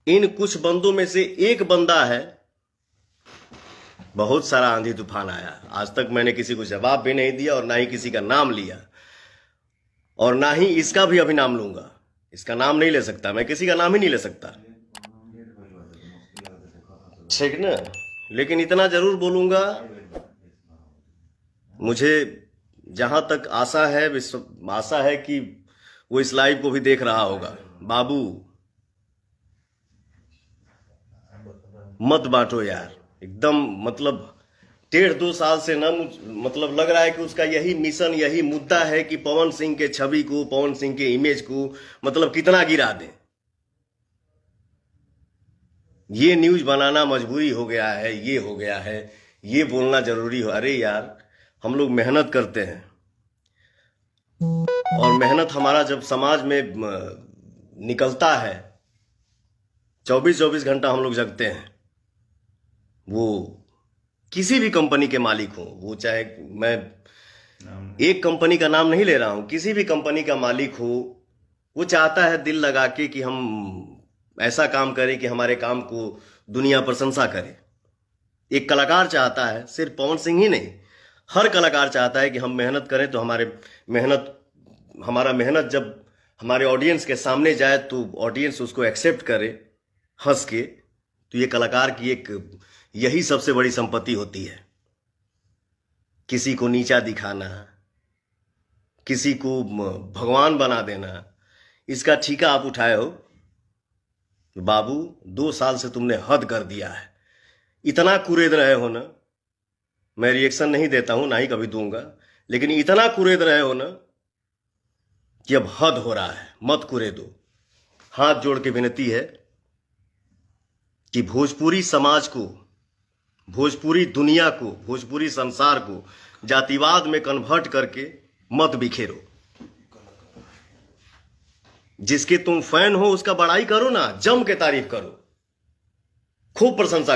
इन कुछ बंदों में से एक बंदा है, बहुत सारा आंधी तूफान आया, आज तक मैंने किसी को जवाब भी नहीं दिया और ना ही किसी का नाम लिया, और ना ही इसका भी अभी नाम लूंगा। इसका नाम नहीं ले सकता, मैं किसी का नाम ही नहीं ले सकता, ठीक ना। लेकिन इतना जरूर बोलूंगा, मुझे जहां तक आशा है, आशा है कि वो इस लाइव को भी देख रहा होगा। बाबू मत बांटो यार, एकदम मतलब 1.5-2 साल से ना मतलब लग रहा है कि उसका यही मिशन, यही मुद्दा है कि पवन सिंह के छवि को, पवन सिंह के इमेज को मतलब कितना गिरा दें। ये न्यूज बनाना मजबूरी हो गया है, ये हो गया है, ये बोलना जरूरी हो। अरे यार, हम लोग मेहनत करते हैं, और मेहनत हमारा जब समाज में निकलता है, 24-24 घंटा हम लोग जगते हैं। वो किसी भी कंपनी के मालिक हो, वो चाहे, मैं एक कंपनी का नाम नहीं ले रहा हूं, किसी भी कंपनी का मालिक हो, वो चाहता है दिल लगा के कि हम ऐसा काम करें कि हमारे काम को दुनिया प्रशंसा करे। एक कलाकार चाहता है, सिर्फ पवन सिंह ही नहीं, हर कलाकार चाहता है कि हम मेहनत करें तो हमारा मेहनत जब हमारे ऑडियंस के सामने जाए तो ऑडियंस उसको एक्सेप्ट करे हंस के। तो ये कलाकार की एक यही सबसे बड़ी संपत्ति होती है, किसी को नीचा दिखाना, किसी को भगवान बना देना, इसका ठेका आप उठाए हो। बाबू 2 साल से तुमने हद कर दिया है, इतना कुरेद रहे हो ना, मैं रिएक्शन नहीं देता हूं, ना ही कभी दूंगा, लेकिन इतना कुरेद रहे हो ना कि अब हद हो रहा है, मत कुरेदो। हाथ जोड़ के विनती है कि भोजपुरी समाज को, भोजपुरी दुनिया को, भोजपुरी संसार को जातिवाद में कन्वर्ट करके मत बिखेरो। जिसके तुम फैन हो उसका बड़ाई करो ना, जम के तारीफ करो, खूब प्रशंसा करो।